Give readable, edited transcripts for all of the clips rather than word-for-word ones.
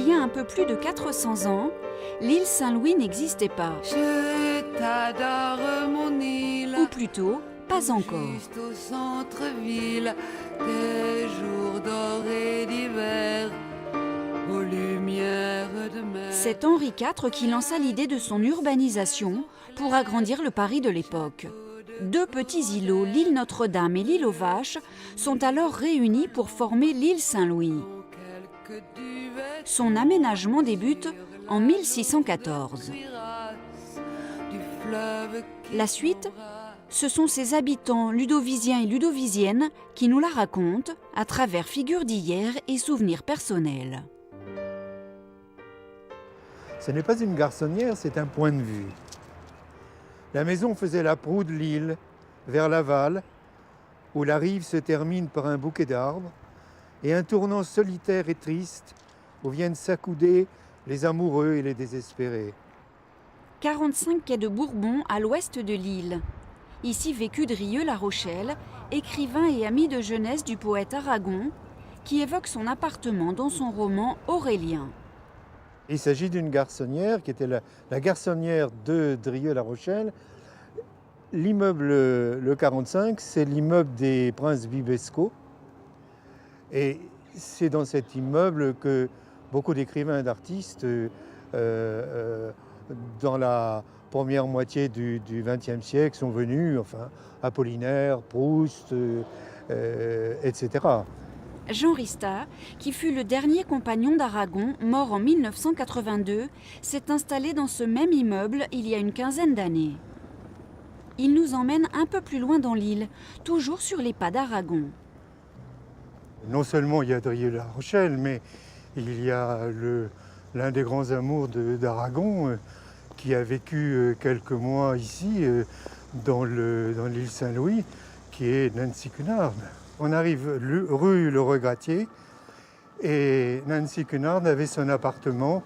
Il y a un peu plus de 400 ans, l'île Saint-Louis n'existait pas. Je t'adore mon île. Ou plutôt, pas encore. Juste au centre-ville, des jours dorés d'hiver, aux lumières de mer. C'est Henri IV qui lança l'idée de son urbanisation pour agrandir le Paris de l'époque. 2 petits îlots, l'île Notre-Dame et l'île aux Vaches, sont alors réunis pour former l'île Saint-Louis. Son aménagement débute en 1614. La suite, ce sont ses habitants ludovisiens et ludovisiennes qui nous la racontent à travers figures d'hier et souvenirs personnels. Ce n'est pas une garçonnière, c'est un point de vue. La maison faisait la proue de l'île, vers l'aval, où la rive se termine par un bouquet d'arbres, et un tournant solitaire et triste, où viennent s'accouder les amoureux et les désespérés. 45 quai de Bourbon à l'ouest de l'île. Ici vécut Drieux-La Rochelle, écrivain et ami de jeunesse du poète Aragon, qui évoque son appartement dans son roman Aurélien. Il s'agit d'une garçonnière qui était la garçonnière de Drieux-La Rochelle. L'immeuble, le 45, c'est l'immeuble des princes Bibesco. Et c'est dans cet immeuble que beaucoup d'écrivains et d'artistes, dans la première moitié du XXe siècle, sont venus, enfin, Apollinaire, Proust, etc. Jean Rista, qui fut le dernier compagnon d'Aragon, mort en 1982, s'est installé dans ce même immeuble il y a une quinzaine d'années. Il nous emmène un peu plus loin dans l'île, toujours sur les pas d'Aragon. Non seulement il y a Drieux-La Rochelle, mais il y a l'un des grands amours d'Aragon qui a vécu quelques mois ici, dans l'île Saint-Louis, qui est Nancy Cunard. On arrive rue Le Regrattier et Nancy Cunard avait son appartement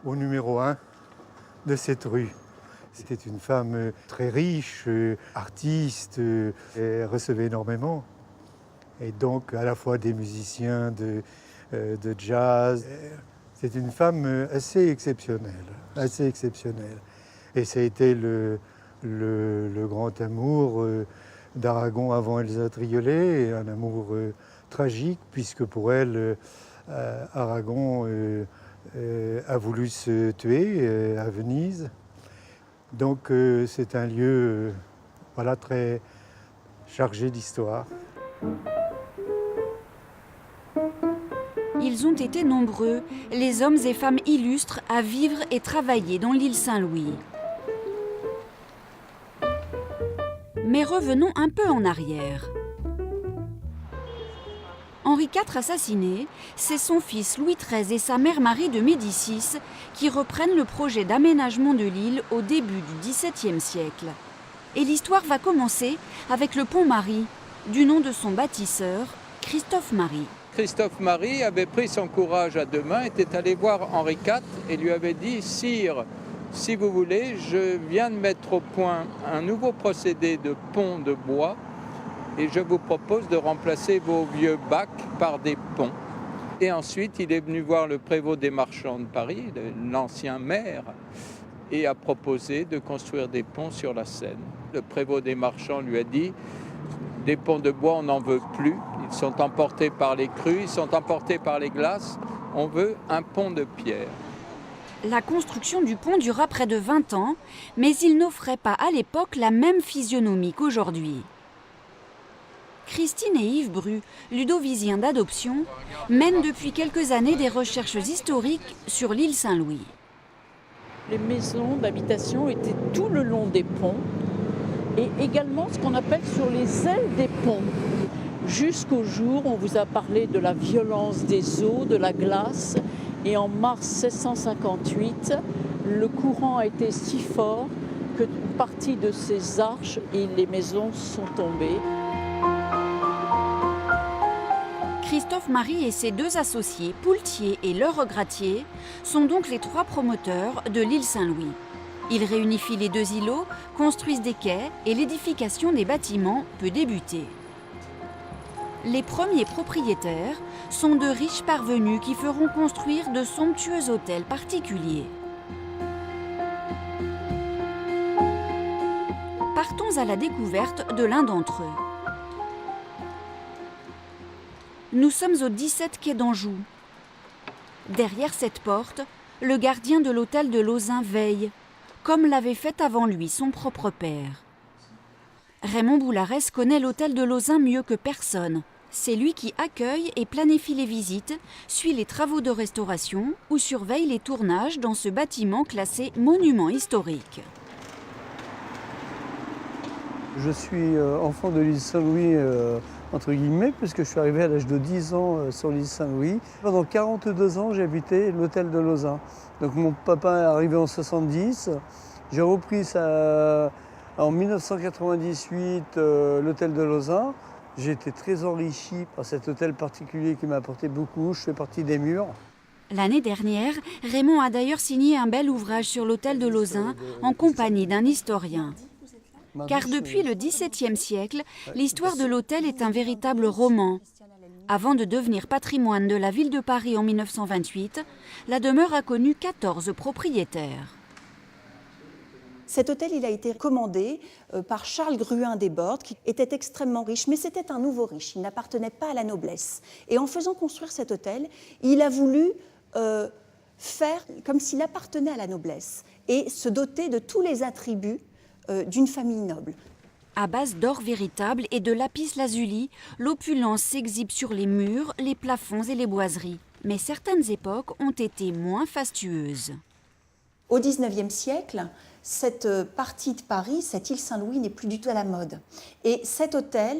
au numéro 1 de cette rue. C'était une femme très riche, artiste, et recevait énormément. Et donc à la fois des musiciens de jazz. C'est une femme assez exceptionnelle, assez exceptionnelle. Et ça a été le grand amour d'Aragon avant Elsa Triolet, un amour tragique, puisque pour elle, Aragon a voulu se tuer à Venise. Donc c'est un lieu voilà, très chargé d'histoire. Ils ont été nombreux, les hommes et femmes illustres, à vivre et travailler dans l'île Saint-Louis. Mais revenons un peu en arrière. Henri IV assassiné, c'est son fils Louis XIII et sa mère Marie de Médicis qui reprennent le projet d'aménagement de l'île au début du XVIIe siècle. Et l'histoire va commencer avec le pont Marie, du nom de son bâtisseur, Christophe Marie. Christophe Marie avait pris son courage à 2 mains, était allé voir Henri IV et lui avait dit « Sire, si vous voulez, je viens de mettre au point un nouveau procédé de pont de bois et je vous propose de remplacer vos vieux bacs par des ponts. » Et ensuite, il est venu voir le prévôt des marchands de Paris, l'ancien maire, et a proposé de construire des ponts sur la Seine. Le prévôt des marchands lui a dit « Des ponts de bois, on n'en veut plus. Ils sont emportés par les crues, ils sont emportés par les glaces. On veut un pont de pierre. » La construction du pont dura près de 20 ans, mais il n'offrait pas à l'époque la même physionomie qu'aujourd'hui. Christine et Yves Bru, ludovisiens d'adoption, mènent depuis quelques années des recherches historiques sur l'île Saint-Louis. Les maisons d'habitation étaient tout le long des ponts et également ce qu'on appelle sur les ailes des ponts. Jusqu'au jour où on vous a parlé de la violence des eaux, de la glace. Et en mars 1658, le courant a été si fort qu'une partie de ces arches et les maisons sont tombées. Christophe Marie et ses 2 associés, Poultier et Le Regrattier, sont donc les 3 promoteurs de l'île Saint-Louis. Ils réunifient les 2 îlots, construisent des quais et l'édification des bâtiments peut débuter. Les premiers propriétaires sont de riches parvenus qui feront construire de somptueux hôtels particuliers. Partons à la découverte de l'un d'entre eux. Nous sommes au 17 quai d'Anjou. Derrière cette porte, le gardien de l'hôtel de Lauzun veille, comme l'avait fait avant lui son propre père. Raymond Boularès connaît l'hôtel de Lauzun mieux que personne. C'est lui qui accueille et planifie les visites, suit les travaux de restauration ou surveille les tournages dans ce bâtiment classé monument historique. Je suis enfant de l'île Saint-Louis, entre guillemets, puisque je suis arrivé à l'âge de 10 ans sur l'île Saint-Louis. Pendant 42 ans, j'ai habité l'hôtel de Lauzun. Donc mon papa est arrivé en 70. J'ai repris en 1998 l'hôtel de Lauzun. J'ai été très enrichi par cet hôtel particulier qui m'a apporté beaucoup. Je fais partie des murs. L'année dernière, Raymond a d'ailleurs signé un bel ouvrage sur l'hôtel de Lauzun en compagnie d'un historien. Car depuis le XVIIe siècle, l'histoire de l'hôtel est un véritable roman. Avant de devenir patrimoine de la ville de Paris en 1928, la demeure a connu 14 propriétaires. Cet hôtel, il a été commandé par Charles Gruin des Bordes, qui était extrêmement riche, mais c'était un nouveau riche, il n'appartenait pas à la noblesse. Et en faisant construire cet hôtel, il a voulu faire comme s'il appartenait à la noblesse et se doter de tous les attributs d'une famille noble. À base d'or véritable et de lapis-lazuli, l'opulence s'exhibe sur les murs, les plafonds et les boiseries. Mais certaines époques ont été moins fastueuses. Au XIXe siècle, cette partie de Paris, cette île Saint-Louis, n'est plus du tout à la mode. Et cet hôtel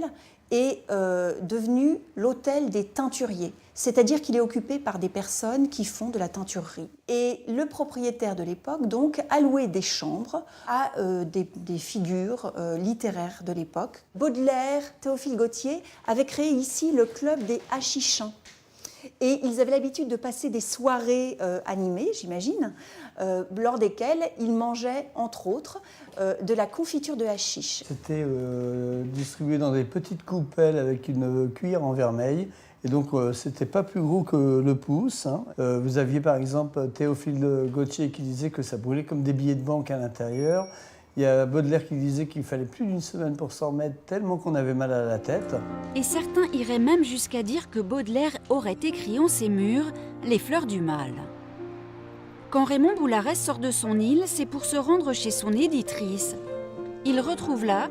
est devenu l'hôtel des teinturiers, c'est-à-dire qu'il est occupé par des personnes qui font de la teinturerie. Et le propriétaire de l'époque, donc, a loué des chambres à des figures littéraires de l'époque. Baudelaire, Théophile Gautier avaient créé ici le club des hachichins. Et ils avaient l'habitude de passer des soirées animées, j'imagine, lors desquelles ils mangeaient, entre autres, de la confiture de hashish. C'était distribué dans des petites coupelles avec une cuillère en vermeil. Et donc, c'était pas plus gros que le pouce. Hein. Vous aviez par exemple Théophile Gautier qui disait que ça brûlait comme des billets de banque à l'intérieur. Il y a Baudelaire qui disait qu'il fallait plus d'une semaine pour s'en remettre, tellement qu'on avait mal à la tête. Et certains iraient même jusqu'à dire que Baudelaire aurait écrit en ses murs les fleurs du mal. Quand Raymond Boularès sort de son île, c'est pour se rendre chez son éditrice. Il retrouve là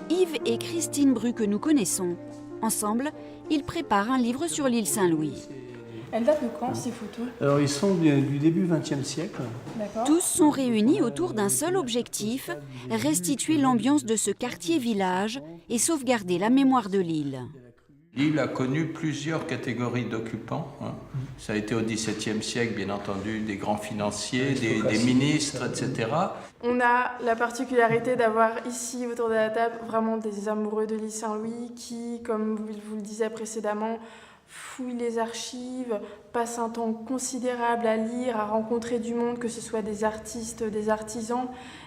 Yves et Christine Bru que nous connaissons. Ensemble, ils préparent un livre sur l'île Saint-Louis. Elles datent de quand, ces photos? Alors, ils sont du début XXe siècle. D'accord. Tous sont réunis autour d'un seul objectif, restituer l'ambiance de ce quartier-village et sauvegarder la mémoire de l'île. L'île a connu plusieurs catégories d'occupants. Ça a été au XVIIe siècle, bien entendu, des grands financiers, des ministres, etc. On a la particularité d'avoir ici, autour de la table, vraiment des amoureux de l'île Saint-Louis qui, comme vous le disiez précédemment, fouillent les archives, passent un temps considérable à lire, à rencontrer du monde, que ce soit des artistes, des artisans,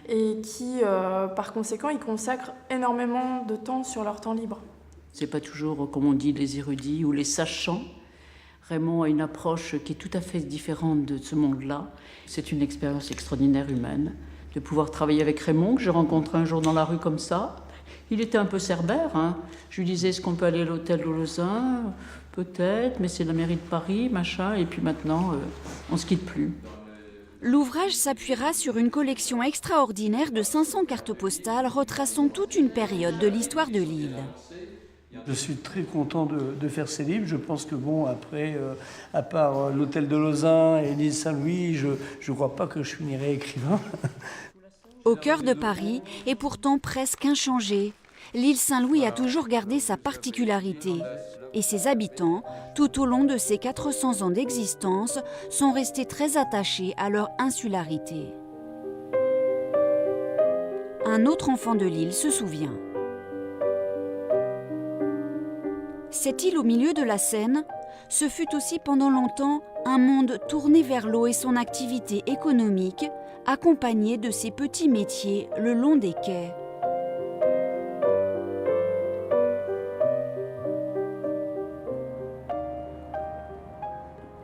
et qui, par conséquent, ils consacrent énormément de temps sur leur temps libre. C'est pas toujours, comme on dit, les érudits ou les sachants. Raymond a une approche qui est tout à fait différente de ce monde-là. C'est une expérience extraordinaire humaine de pouvoir travailler avec Raymond, que j'ai rencontré un jour dans la rue comme ça. Il était un peu cerbère. Hein. Je lui disais, est-ce qu'on peut aller à l'hôtel de Lauzun? Peut-être, mais c'est la mairie de Paris, machin. Et puis maintenant, on se quitte plus. L'ouvrage s'appuiera sur une collection extraordinaire de 500 cartes postales retraçant toute une période de l'histoire de l'île. Je suis très content de faire ces livres. Je pense que bon, après, à part l'hôtel de Lauzun et l'île Saint-Louis, je ne crois pas que je finirai écrivain. Au cœur de Paris, et pourtant presque inchangée, l'île Saint-Louis a toujours gardé sa particularité. Et ses habitants, tout au long de ses 400 ans d'existence, sont restés très attachés à leur insularité. Un autre enfant de l'île se souvient. Cette île au milieu de la Seine, ce fut aussi pendant longtemps un monde tourné vers l'eau et son activité économique, accompagné de ses petits métiers le long des quais.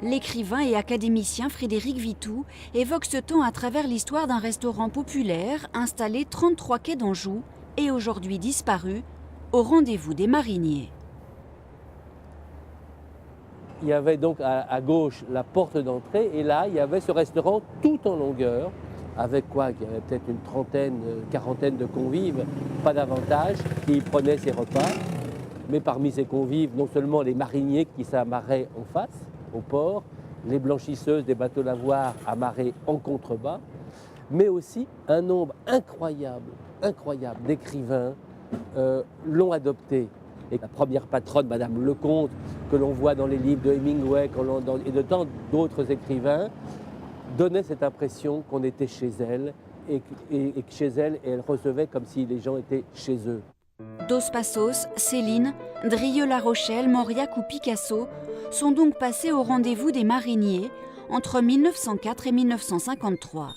L'écrivain et académicien Frédéric Vitoux évoque ce temps à travers l'histoire d'un restaurant populaire installé 33 quai d'Anjou et aujourd'hui disparu, au rendez-vous des mariniers. Il y avait donc à gauche la porte d'entrée et là, il y avait ce restaurant tout en longueur, avec quoi? Il y avait peut-être une trentaine, quarantaine de convives, pas davantage, qui y prenaient ses repas. Mais parmi ces convives, non seulement les mariniers qui s'amarraient en face, au port, les blanchisseuses des bateaux lavoirs amarrés en contrebas, mais aussi un nombre incroyable d'écrivains l'ont adopté. Et la première patronne, Madame Lecomte, que l'on voit dans les livres de Hemingway et de tant d'autres écrivains, donnait cette impression qu'on était chez elle et que chez elle, elle recevait comme si les gens étaient chez eux. Dos Passos, Céline, Drieux-La Rochelle, Mauriac ou Picasso sont donc passés au rendez-vous des mariniers entre 1904 et 1953.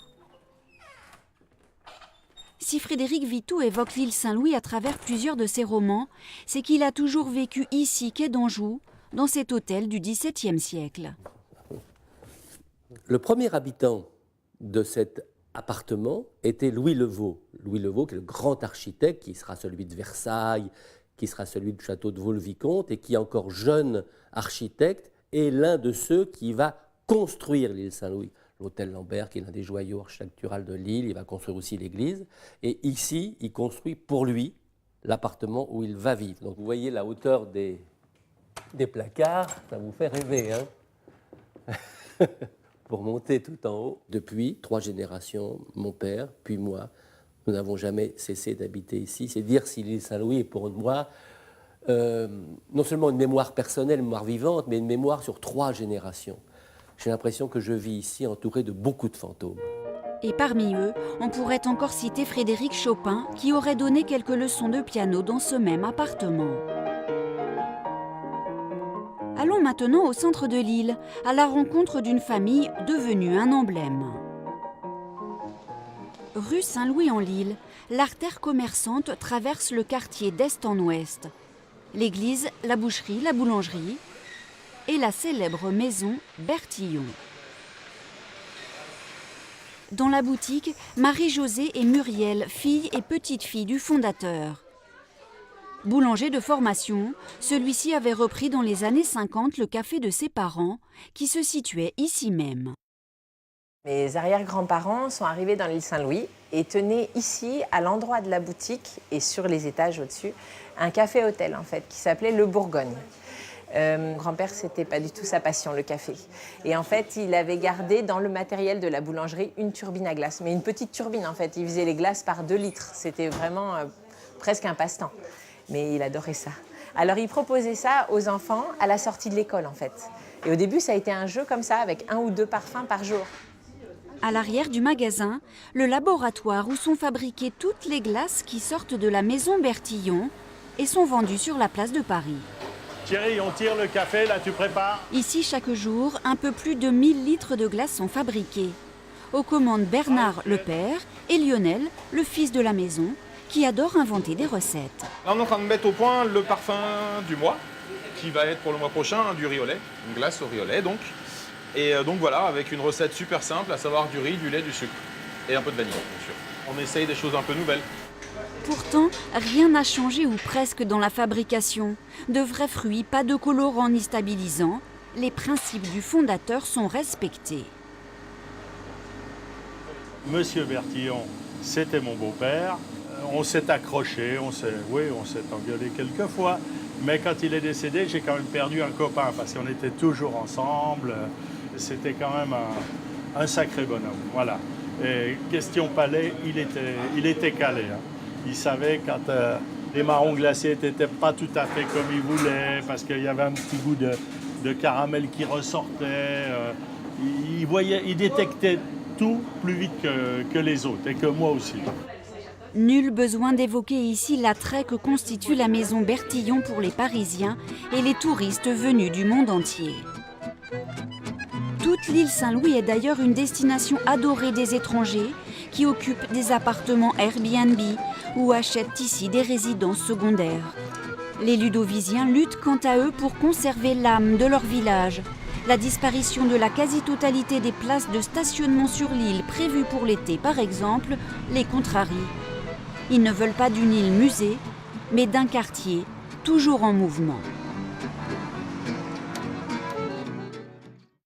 Si Frédéric Vitoux évoque l'île Saint-Louis à travers plusieurs de ses romans, c'est qu'il a toujours vécu ici, quai d'Anjou, dans cet hôtel du XVIIe siècle. Le premier habitant de cet appartement était Louis Levaux. Louis Levaux, qui est le grand architecte, qui sera celui de Versailles, qui sera celui du château de Vaux-le-Vicomte, et qui, encore jeune architecte, est l'un de ceux qui va construire l'île Saint-Louis. L'hôtel Lambert, qui est l'un des joyaux architecturaux de l'île, il va construire aussi l'église. Et ici, il construit pour lui l'appartement où il va vivre. Donc vous voyez la hauteur des placards, ça vous fait rêver, hein. Pour monter tout en haut. Depuis 3 générations, mon père, puis moi, nous n'avons jamais cessé d'habiter ici. C'est dire si l'île Saint-Louis est pour moi non seulement une mémoire personnelle, une mémoire vivante, mais une mémoire sur 3 générations. J'ai l'impression que je vis ici entouré de beaucoup de fantômes. Et parmi eux, on pourrait encore citer Frédéric Chopin, qui aurait donné quelques leçons de piano dans ce même appartement. Allons maintenant au centre de l'île, à la rencontre d'une famille devenue un emblème. Rue Saint-Louis-en-l'Île, l'artère commerçante traverse le quartier d'est en ouest. L'église, la boucherie, la boulangerie et la célèbre maison Bertillon. Dans la boutique, Marie-Josée et Muriel, fille et petite-fille du fondateur. Boulanger de formation, celui-ci avait repris dans les années 50 le café de ses parents, qui se situait ici même. Mes arrière-grands-parents sont arrivés dans l'île Saint-Louis et tenaient ici, à l'endroit de la boutique et sur les étages au-dessus, un café-hôtel en fait, qui s'appelait Le Bourgogne. Mon grand-père, c'était pas du tout sa passion, le café. Et en fait, il avait gardé dans le matériel de la boulangerie une turbine à glace. Mais une petite turbine, en fait. Il faisait les glaces par 2 litres. C'était vraiment presque un passe-temps. Mais il adorait ça. Alors, il proposait ça aux enfants à la sortie de l'école, en fait. Et au début, ça a été un jeu comme ça, avec 1 ou 2 parfums par jour. À l'arrière du magasin, le laboratoire où sont fabriquées toutes les glaces qui sortent de la maison Bertillon et sont vendues sur la place de Paris. Thierry, on tire le café, là tu prépares. Ici, chaque jour, un peu plus de 1000 litres de glace sont fabriqués. Aux commandes Bernard, le père, et Lionel, le fils de la maison, qui adore inventer des recettes. Là, on est en train de mettre au point le parfum du mois, qui va être pour le mois prochain du riz au lait, une glace au riz au lait donc. Et donc voilà, avec une recette super simple, à savoir du riz, du lait, du sucre. Et un peu de vanille, bien sûr. On essaye des choses un peu nouvelles. Pourtant, rien n'a changé ou presque dans la fabrication. De vrais fruits, pas de colorants ni stabilisants. Les principes du fondateur sont respectés. Monsieur Bertillon, c'était mon beau-père. On s'est accroché, on s'est engueulé quelques fois. Mais quand il est décédé, j'ai quand même perdu un copain parce qu'on était toujours ensemble. C'était quand même un sacré bonhomme. Voilà. Et question palais, il était calé. Hein. Il savait quand les marrons glacés n'étaient pas tout à fait comme il voulait, parce qu'il y avait un petit goût de caramel qui ressortait. Il détectait tout plus vite que les autres, et que moi aussi. Nul besoin d'évoquer ici l'attrait que constitue la maison Bertillon pour les Parisiens et les touristes venus du monde entier. Toute l'île Saint-Louis est d'ailleurs une destination adorée des étrangers qui occupent des appartements Airbnb ou achètent ici des résidences secondaires. Les ludovisiens luttent quant à eux pour conserver l'âme de leur village, La disparition de la quasi-totalité des places de stationnement sur l'île prévues pour l'été, par exemple, les contrarie. Ils ne veulent pas d'une île musée, mais d'un quartier toujours en mouvement.